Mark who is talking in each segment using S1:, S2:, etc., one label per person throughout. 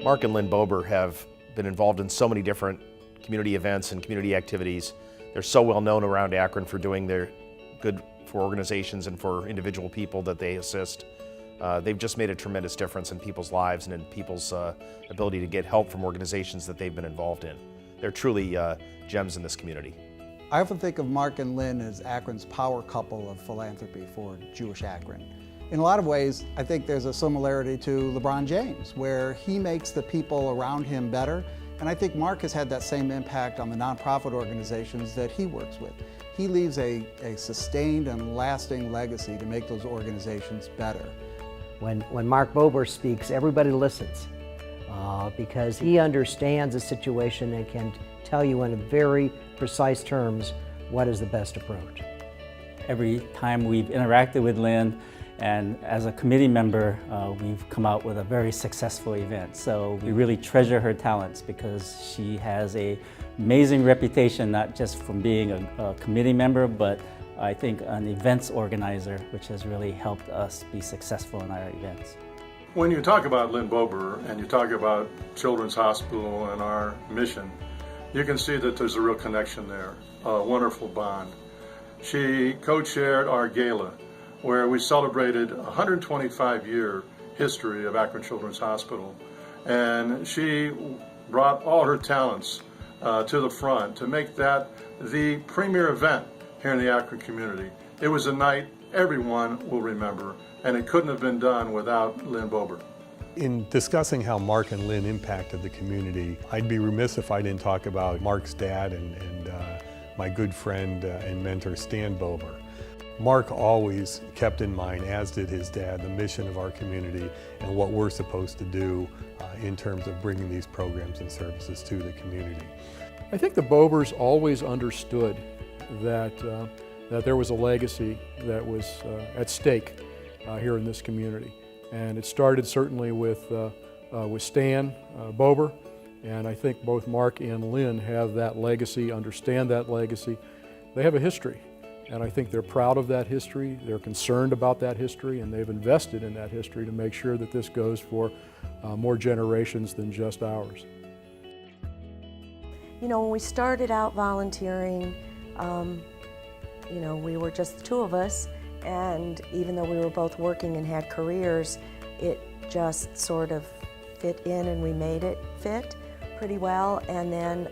S1: Mark and Lyn Bober have been involved in so many different community events and community activities. They're so well known around Akron for doing their good for organizations and for individual people that they assist. They've just made a tremendous difference in people's lives and in people's ability to get help from organizations that they've been involved in. They're truly gems in this community.
S2: I often think of Mark and Lyn as Akron's power couple of philanthropy for Jewish Akron. In a lot of ways, I think there's a similarity to LeBron James, where he makes the people around him better. And I think Mark has had that same impact on the nonprofit organizations that he works with. He leaves a sustained and lasting legacy to make those organizations better.
S3: When Mark Bober speaks, everybody listens because he understands the situation and can tell you in very precise terms what is the best approach.
S4: Every time we've interacted with Lyn, and as a committee member, we've come out with a very successful event. So we really treasure her talents because she has an amazing reputation, not just from being a committee member, but I think an events organizer, which has really helped us be successful in our events.
S5: When you talk about Lyn Bober and you talk about Children's Hospital and our mission, you can see that there's a real connection there, a wonderful bond. She co-chaired our Gala, where we celebrated a 125-year history of Akron Children's Hospital. And she brought all her talents to the front to make that the premier event here in the Akron community. It was a night everyone will remember, and it couldn't have been done without Lyn Bober.
S6: In discussing how Mark and Lyn impacted the community, I'd be remiss if I didn't talk about Mark's dad and my good friend and mentor, Stan Bober. Mark always kept in mind, as did his dad, the mission of our community and what we're supposed to do in terms of bringing these programs and services to the community.
S7: I think the Bobers always understood that, that there was a legacy that was at stake here in this community. And it started certainly with Stan Bober, and I think both Mark and Lyn have that legacy, understand that legacy. They have a history. And I think they're proud of that history, they're concerned about that history, and they've invested in that history to make sure that this goes for more generations than just ours.
S8: You know, when we started out volunteering, you know, we were just the two of us, and even though we were both working and had careers, it just sort of fit in and we made it fit pretty well. And then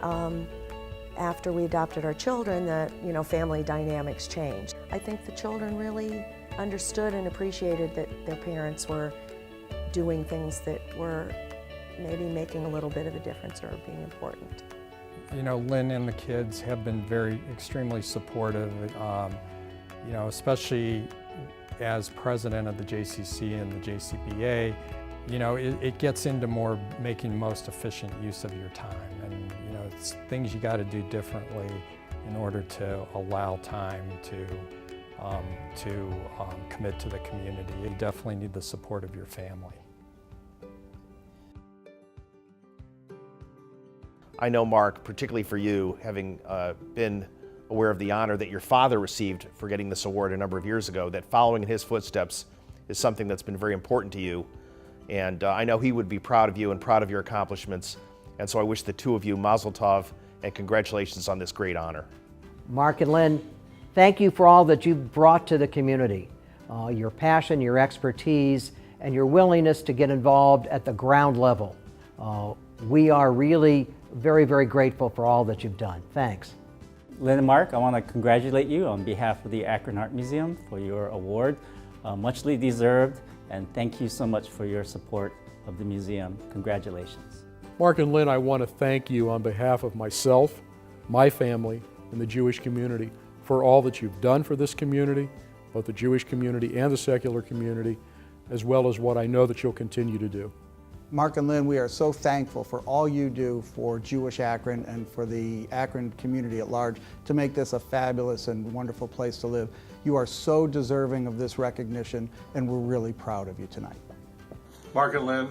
S8: after we adopted our children, the family dynamics changed. I think the children really understood and appreciated that their parents were doing things that were maybe making a little bit of a difference or being important.
S9: You know, Lyn and the kids have been extremely supportive, you know, especially as president of the JCC and the JCBA. You know, it gets into more making most efficient use of your time, and you know, it's things you got to do differently in order to allow time to commit to the community. You definitely need the support of your family.
S1: I know, Mark, particularly for you, having been aware of the honor that your father received for getting this award a number of years ago, that following in his footsteps is something that's been very important to you. And I know he would be proud of you and proud of your accomplishments. And so I wish the two of you mazel tov and congratulations on this great honor.
S3: Mark and Lyn, thank you for all that you've brought to the community. Your passion, your expertise, and your willingness to get involved at the ground level. We are really very, very grateful for all that you've done. Thanks.
S4: Lyn and Mark, I want to congratulate you on behalf of the Akron Art Museum for your award. Muchly deserved, and thank you so much for your support of the museum. Congratulations.
S7: Mark and Lyn, I want to thank you on behalf of myself, my family, and the Jewish community for all that you've done for this community, both the Jewish community and the secular community, as well as what I know that you'll continue to do.
S2: Mark and Lyn, we are so thankful for all you do for Jewish Akron and for the Akron community at large to make this a fabulous and wonderful place to live. You are so deserving of this recognition, and we're really proud of you tonight.
S5: Mark and Lyn,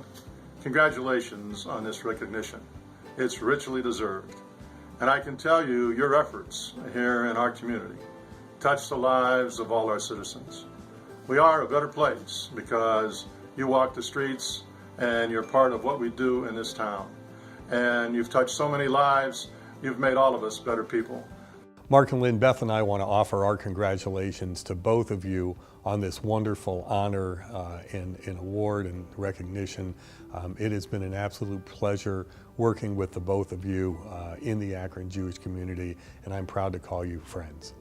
S5: congratulations on this recognition. It's richly deserved. And I can tell you, your efforts here in our community touch the lives of all our citizens. We are a better place because you walk the streets and you're part of what we do in this town. And you've touched so many lives. You've made all of us better people.
S6: Mark and Lyn, Beth and I want to offer our congratulations to both of you on this wonderful honor and award and recognition. It has been an absolute pleasure working with the both of you in the Akron Jewish community, and I'm proud to call you friends.